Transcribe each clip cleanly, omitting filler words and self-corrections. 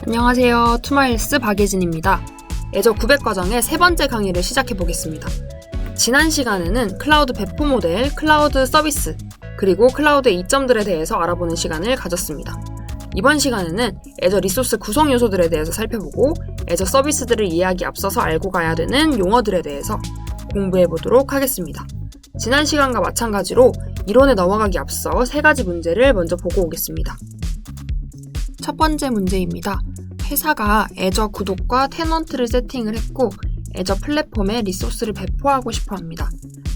안녕하세요. 투마일스 박예진입니다. 애저 900과정의 세 번째 강의를 시작해 보겠습니다. 지난 시간에는 클라우드 배포 모델, 클라우드 서비스, 그리고 클라우드의 이점들에 대해서 알아보는 시간을 가졌습니다. 이번 시간에는 애저 리소스 구성 요소들에 대해서 살펴보고 애저 서비스들을 이해하기 앞서서 알고 가야 되는 용어들에 대해서 공부해 보도록 하겠습니다. 지난 시간과 마찬가지로 이론에 넘어가기 앞서 세 가지 문제를 먼저 보고 오겠습니다. 첫 번째 문제입니다. 회사가 애저 구독과 테넌트를 세팅을 했고 애저 플랫폼에 리소스를 배포하고 싶어 합니다.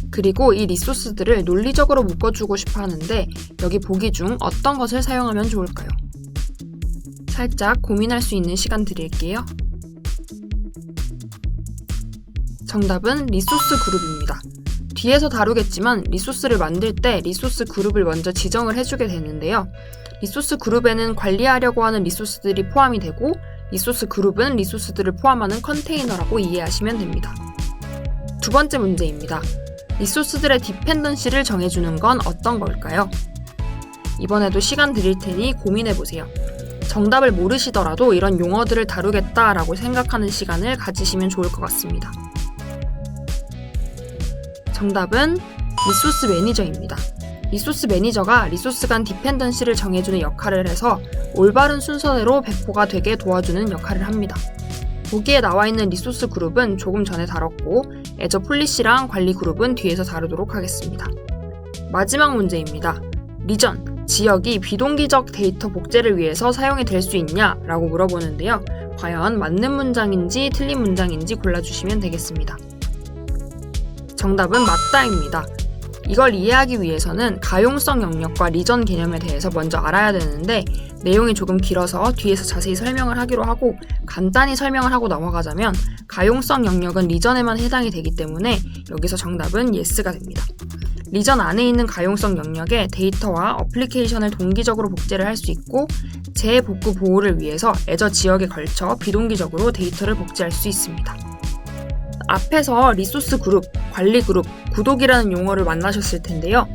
그리고 이 리소스들을 논리적으로 묶어주고 싶어 하는데 여기 보기 중 어떤 것을 사용하면 좋을까요? 살짝 고민할 수 있는 시간 드릴게요. 정답은 리소스 그룹입니다. 뒤에서 다루겠지만 리소스를 만들 때 리소스 그룹을 먼저 지정을 해주게 되는데요. 리소스 그룹에는 관리하려고 하는 리소스들이 포함이 되고 리소스 그룹은 리소스들을 포함하는 컨테이너라고 이해하시면 됩니다. 두 번째 문제입니다. 리소스들의 디펜던시를 정해주는 건 어떤 걸까요? 이번에도 시간 드릴 테니 고민해보세요. 정답을 모르시더라도 이런 용어들을 다루겠다라고 생각하는 시간을 가지시면 좋을 것 같습니다. 정답은 리소스 매니저입니다. 리소스 매니저가 리소스 간 디펜던시를 정해주는 역할을 해서 올바른 순서대로 배포가 되게 도와주는 역할을 합니다. 보기에 나와 있는 리소스 그룹은 조금 전에 다뤘고 애저 폴리시랑 관리 그룹은 뒤에서 다루도록 하겠습니다. 마지막 문제입니다. 리전, 지역이 비동기적 데이터 복제를 위해서 사용이 될 수 있냐? 라고 물어보는데요. 과연 맞는 문장인지 틀린 문장인지 골라주시면 되겠습니다. 정답은 맞다입니다. 이걸 이해하기 위해서는 가용성 영역과 리전 개념에 대해서 먼저 알아야 되는데 내용이 조금 길어서 뒤에서 자세히 설명을 하기로 하고 간단히 설명을 하고 넘어가자면 가용성 영역은 리전에만 해당이 되기 때문에 여기서 정답은 yes가 됩니다. 리전 안에 있는 가용성 영역에 데이터와 어플리케이션을 동기적으로 복제를 할 수 있고 재복구 보호를 위해서 애저 지역에 걸쳐 비동기적으로 데이터를 복제할 수 있습니다. 앞에서 리소스 그룹, 관리 그룹, 구독이라는 용어를 만나셨을 텐데요.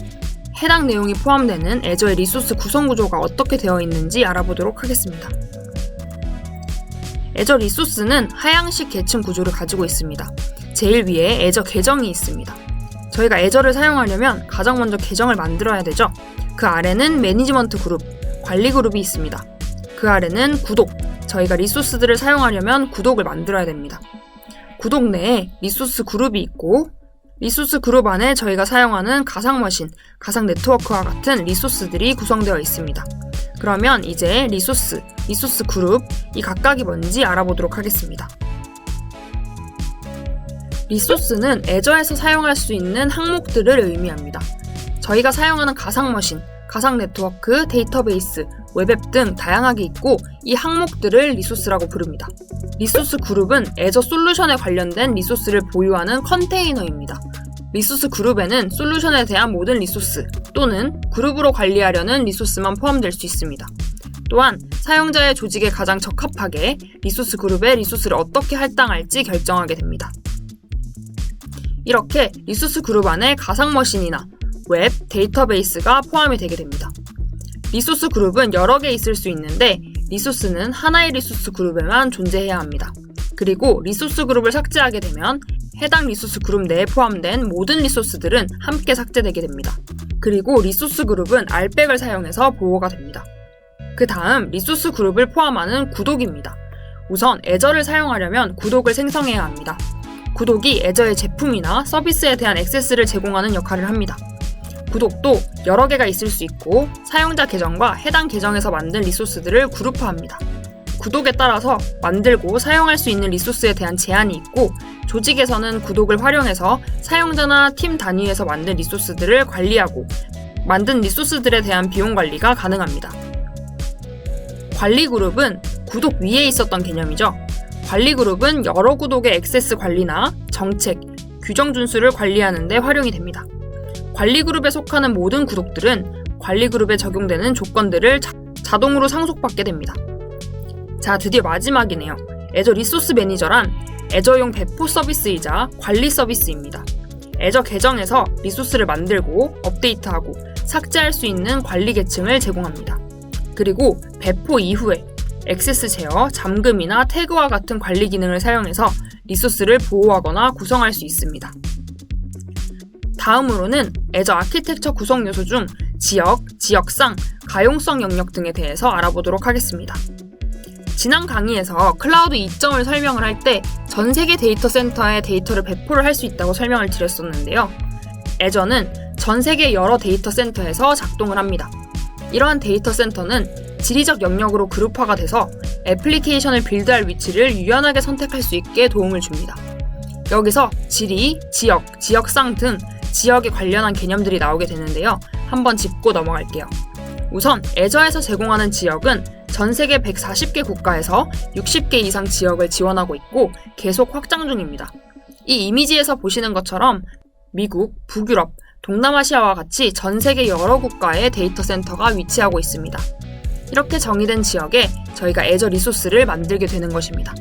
해당 내용이 포함되는 애저의 리소스 구성 구조가 어떻게 되어 있는지 알아보도록 하겠습니다. 애저 리소스는 하향식 계층 구조를 가지고 있습니다. 제일 위에 애저 계정이 있습니다. 저희가 애저를 사용하려면 가장 먼저 계정을 만들어야 되죠. 그 아래는 매니지먼트 그룹, 관리 그룹이 있습니다. 그 아래는 구독, 저희가 리소스들을 사용하려면 구독을 만들어야 됩니다. 구독 내에 리소스 그룹이 있고 리소스 그룹 안에 저희가 사용하는 가상 머신, 가상 네트워크와 같은 리소스들이 구성되어 있습니다. 그러면 이제 리소스 그룹 이 각각이 뭔지 알아보도록 하겠습니다. 리소스는 애저에서 사용할 수 있는 항목들을 의미합니다. 저희가 사용하는 가상 머신, 가상 네트워크, 데이터베이스, 웹앱 등 다양하게 있고 이 항목들을 리소스라고 부릅니다. 리소스 그룹은 애저 솔루션에 관련된 리소스를 보유하는 컨테이너입니다. 리소스 그룹에는 솔루션에 대한 모든 리소스 또는 그룹으로 관리하려는 리소스만 포함될 수 있습니다. 또한 사용자의 조직에 가장 적합하게 리소스 그룹에 리소스를 어떻게 할당할지 결정하게 됩니다. 이렇게 리소스 그룹 안에 가상 머신이나 웹, 데이터베이스가 포함이 되게 됩니다. 리소스 그룹은 여러 개 있을 수 있는데 리소스는 하나의 리소스 그룹에만 존재해야 합니다. 그리고 리소스 그룹을 삭제하게 되면 해당 리소스 그룹 내에 포함된 모든 리소스들은 함께 삭제되게 됩니다. 그리고 리소스 그룹은 알백을 사용해서 보호가 됩니다. 그 다음 리소스 그룹을 포함하는 구독입니다. 우선 애저를 사용하려면 구독을 생성해야 합니다. 구독이 애저의 제품이나 서비스에 대한 액세스를 제공하는 역할을 합니다. 구독도 여러 개가 있을 수 있고 사용자 계정과 해당 계정에서 만든 리소스들을 그룹화합니다. 구독에 따라서 만들고 사용할 수 있는 리소스에 대한 제한이 있고 조직에서는 구독을 활용해서 사용자나 팀 단위에서 만든 리소스들을 관리하고 만든 리소스들에 대한 비용 관리가 가능합니다. 관리 그룹은 구독 위에 있었던 개념이죠. 관리 그룹은 여러 구독의 액세스 관리나 정책, 규정 준수를 관리하는 데 활용이 됩니다. 관리 그룹에 속하는 모든 구독들은 관리 그룹에 적용되는 조건들을 자동으로 상속받게 됩니다. 자, 드디어 마지막이네요. 애저 리소스 매니저란 애저용 배포 서비스이자 관리 서비스입니다. 애저 계정에서 리소스를 만들고 업데이트하고 삭제할 수 있는 관리 계층을 제공합니다. 그리고 배포 이후에 액세스 제어, 잠금이나 태그와 같은 관리 기능을 사용해서 리소스를 보호하거나 구성할 수 있습니다. 다음으로는 애저 아키텍처 구성 요소 중 지역, 지역상, 가용성 영역 등에 대해서 알아보도록 하겠습니다. 지난 강의에서 클라우드 이점을 설명을 할 때 전 세계 데이터 센터에 데이터를 배포를 할 수 있다고 설명을 드렸었는데요. 애저는 전 세계 여러 데이터 센터에서 작동을 합니다. 이러한 데이터 센터는 지리적 영역으로 그룹화가 돼서 애플리케이션을 빌드할 위치를 유연하게 선택할 수 있게 도움을 줍니다. 여기서 지리, 지역, 지역상 등 지역에 관련한 개념들이 나오게 되는데요. 한번 짚고 넘어갈게요. 우선 애저에서 제공하는 지역은 전 세계 140개 국가에서 60개 이상 지역을 지원하고 있고 계속 확장 중입니다. 이 이미지에서 보시는 것처럼 미국, 북유럽, 동남아시아와 같이 전 세계 여러 국가의 데이터 센터가 위치하고 있습니다. 이렇게 정의된 지역에 저희가 애저 리소스를 만들게 되는 것입니다.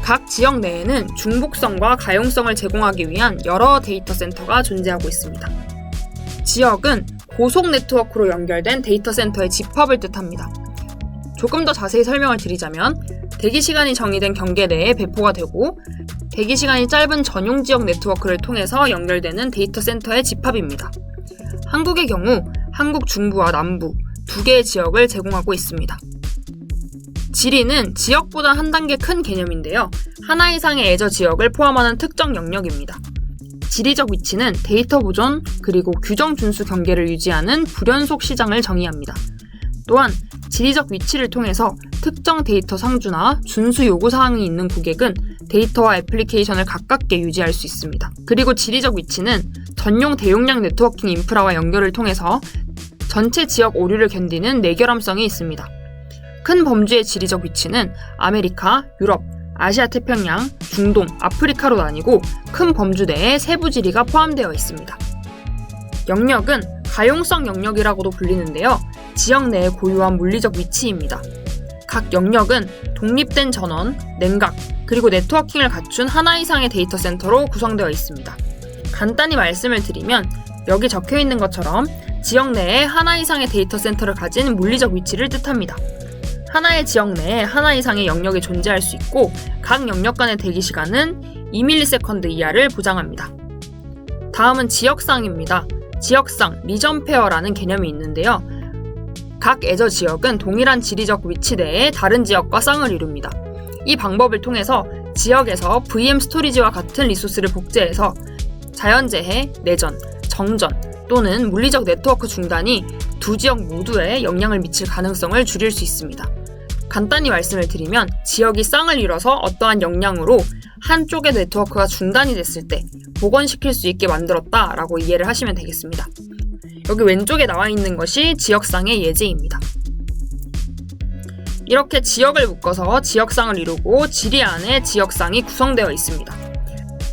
각 지역 내에는 중복성과 가용성을 제공하기 위한 여러 데이터 센터가 존재하고 있습니다. 지역은 고속 네트워크로 연결된 데이터 센터의 집합을 뜻합니다. 조금 더 자세히 설명을 드리자면 대기시간이 정의된 경계 내에 배포가 되고 대기시간이 짧은 전용 지역 네트워크를 통해서 연결되는 데이터 센터의 집합입니다. 한국의 경우 한국 중부와 남부 두 개의 지역을 제공하고 있습니다. 지리는 지역보다 한 단계 큰 개념인데요. 하나 이상의 애저 지역을 포함하는 특정 영역입니다. 지리적 위치는 데이터 보존 그리고 규정 준수 경계를 유지하는 불연속 시장을 정의합니다. 또한 지리적 위치를 통해서 특정 데이터 상주나 준수 요구 사항이 있는 고객은 데이터와 애플리케이션을 가깝게 유지할 수 있습니다. 그리고 지리적 위치는 전용 대용량 네트워킹 인프라와 연결을 통해서 전체 지역 오류를 견디는 내결함성이 있습니다. 큰 범주의 지리적 위치는 아메리카, 유럽, 아시아 태평양, 중동, 아프리카로 나뉘고 큰 범주 내에 세부 지리가 포함되어 있습니다. 영역은 가용성 영역이라고도 불리는데요. 지역 내에 고유한 물리적 위치입니다. 각 영역은 독립된 전원, 냉각, 그리고 네트워킹을 갖춘 하나 이상의 데이터 센터로 구성되어 있습니다. 간단히 말씀을 드리면 여기 적혀 있는 것처럼 지역 내에 하나 이상의 데이터 센터를 가진 물리적 위치를 뜻합니다. 하나의 지역 내에 하나 이상의 영역이 존재할 수 있고 각 영역 간의 대기 시간은 2ms 이하를 보장합니다. 다음은 지역상입니다. 지역상, 리전 페어라는 개념이 있는데요. 각 애저 지역은 동일한 지리적 위치 내에 다른 지역과 쌍을 이룹니다. 이 방법을 통해서 지역에서 VM 스토리지와 같은 리소스를 복제해서 자연재해, 내전, 정전 또는 물리적 네트워크 중단이 두 지역 모두에 영향을 미칠 가능성을 줄일 수 있습니다. 간단히 말씀을 드리면 지역이 쌍을 이뤄서 어떠한 영향으로 한쪽의 네트워크가 중단이 됐을 때 복원시킬 수 있게 만들었다라고 이해를 하시면 되겠습니다. 여기 왼쪽에 나와 있는 것이 지역상의 예제입니다. 이렇게 지역을 묶어서 지역상을 이루고 지리 안에 지역상이 구성되어 있습니다.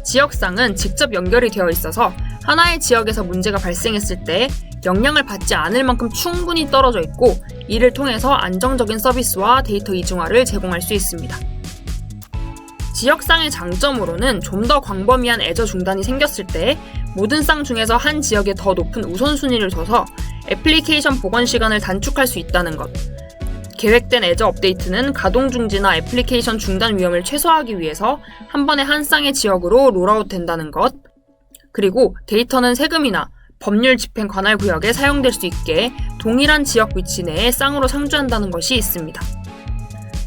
지역상은 직접 연결이 되어 있어서 하나의 지역에서 문제가 발생했을 때 영향을 받지 않을 만큼 충분히 떨어져 있고 이를 통해서 안정적인 서비스와 데이터 이중화를 제공할 수 있습니다. 지역상의 장점으로는 좀 더 광범위한 애저 중단이 생겼을 때 모든 쌍 중에서 한 지역에 더 높은 우선순위를 둬서 애플리케이션 복원 시간을 단축할 수 있다는 것, 계획된 애저 업데이트는 가동 중지나 애플리케이션 중단 위험을 최소화하기 위해서 한 번에 한 쌍의 지역으로 롤아웃 된다는 것, 그리고 데이터는 세금이나 법률 집행 관할 구역에 사용될 수 있게 동일한 지역 위치 내에 쌍으로 상주한다는 것이 있습니다.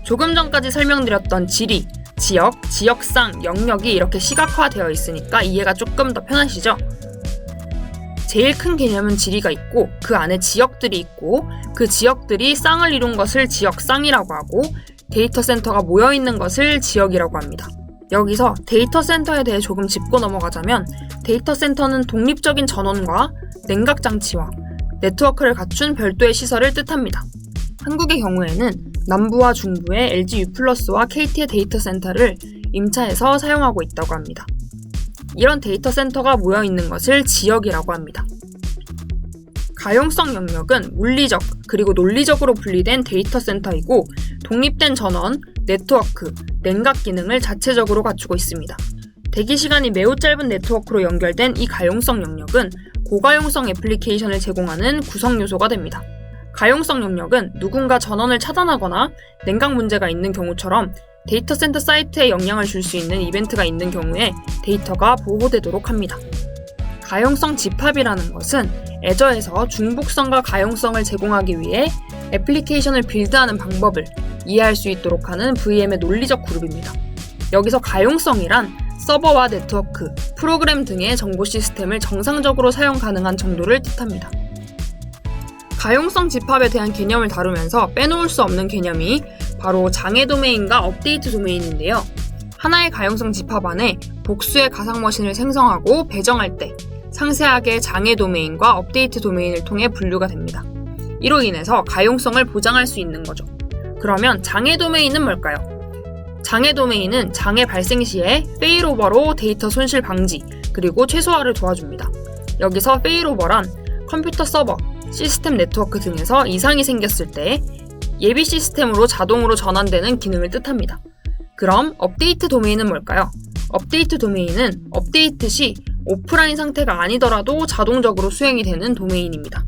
조금 전까지 설명드렸던 지리, 지역, 지역상, 영역이 이렇게 시각화되어 있으니까 이해가 조금 더 편하시죠? 제일 큰 개념은 지리가 있고 그 안에 지역들이 있고 그 지역들이 쌍을 이룬 것을 지역쌍이라고 하고 데이터 센터가 모여있는 것을 지역이라고 합니다. 여기서 데이터 센터에 대해 조금 짚고 넘어가자면 데이터 센터는 독립적인 전원과 냉각 장치와 네트워크를 갖춘 별도의 시설을 뜻합니다. 한국의 경우에는 남부와 중부의 LG U+와 KT의 데이터 센터를 임차해서 사용하고 있다고 합니다. 이런 데이터 센터가 모여있는 것을 지역이라고 합니다. 가용성 영역은 물리적 그리고 논리적으로 분리된 데이터 센터이고 독립된 전원, 네트워크, 냉각 기능을 자체적으로 갖추고 있습니다. 대기 시간이 매우 짧은 네트워크로 연결된 이 가용성 영역은 고가용성 애플리케이션을 제공하는 구성 요소가 됩니다. 가용성 영역은 누군가 전원을 차단하거나 냉각 문제가 있는 경우처럼 데이터 센터 사이트에 영향을 줄 수 있는 이벤트가 있는 경우에 데이터가 보호되도록 합니다. 가용성 집합이라는 것은 애저에서 중복성과 가용성을 제공하기 위해 애플리케이션을 빌드하는 방법을 이해할 수 있도록 하는 VM의 논리적 그룹입니다. 여기서 가용성이란 서버와 네트워크, 프로그램 등의 정보 시스템을 정상적으로 사용 가능한 정도를 뜻합니다. 가용성 집합에 대한 개념을 다루면서 빼놓을 수 없는 개념이 바로 장애 도메인과 업데이트 도메인인데요. 하나의 가용성 집합 안에 복수의 가상 머신을 생성하고 배정할 때 상세하게 장애 도메인과 업데이트 도메인을 통해 분류가 됩니다. 이로 인해서 가용성을 보장할 수 있는 거죠. 그러면 장애 도메인은 뭘까요? 장애 도메인은 장애 발생 시에 페일오버로 데이터 손실 방지 그리고 최소화를 도와줍니다. 여기서 페일오버란 컴퓨터 서버, 시스템 네트워크 등에서 이상이 생겼을 때 예비 시스템으로 자동으로 전환되는 기능을 뜻합니다. 그럼 업데이트 도메인은 뭘까요? 업데이트 도메인은 업데이트 시 오프라인 상태가 아니더라도 자동적으로 수행이 되는 도메인입니다.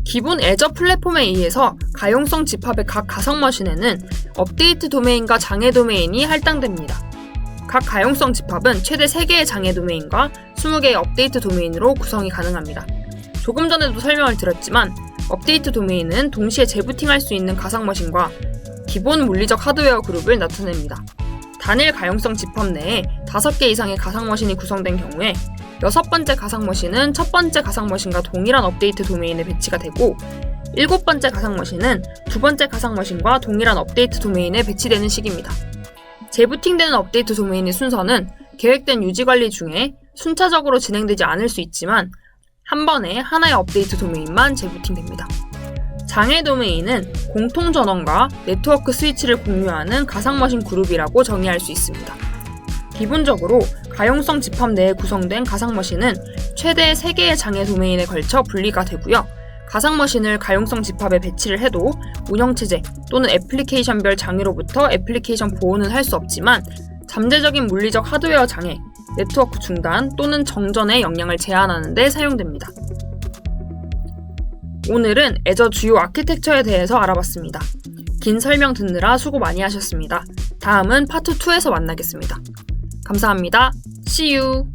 기본 애저 플랫폼에 의해서 가용성 집합의 각 가상 머신에는 업데이트 도메인과 장애 도메인이 할당됩니다. 각 가용성 집합은 최대 3개의 장애 도메인과 20개의 업데이트 도메인으로 구성이 가능합니다. 조금 전에도 설명을 드렸지만 업데이트 도메인은 동시에 재부팅할 수 있는 가상 머신과 기본 물리적 하드웨어 그룹을 나타냅니다. 단일 가용성 집합 내에 5개 이상의 가상 머신이 구성된 경우에 6번째 가상 머신은 첫 번째 가상 머신과 동일한 업데이트 도메인에 배치가 되고 7번째 가상 머신은 두 번째 가상 머신과 동일한 업데이트 도메인에 배치되는 식입니다. 재부팅되는 업데이트 도메인의 순서는 계획된 유지 관리 중에 순차적으로 진행되지 않을 수 있지만 한 번에 하나의 업데이트 도메인만 재부팅됩니다. 장애 도메인은 공통 전원과 네트워크 스위치를 공유하는 가상 머신 그룹이라고 정의할 수 있습니다. 기본적으로 가용성 집합 내에 구성된 가상 머신은 최대 3개의 장애 도메인에 걸쳐 분리가 되고요. 가상 머신을 가용성 집합에 배치를 해도 운영체제 또는 애플리케이션별 장애로부터 애플리케이션 보호는 할 수 없지만 잠재적인 물리적 하드웨어 장애, 네트워크 중단 또는 정전의 영향을 제한하는 데 사용됩니다. 오늘은 애저 주요 아키텍처에 대해서 알아봤습니다. 긴 설명 듣느라 수고 많이 하셨습니다. 다음은 파트 2에서 만나겠습니다. 감사합니다. See you!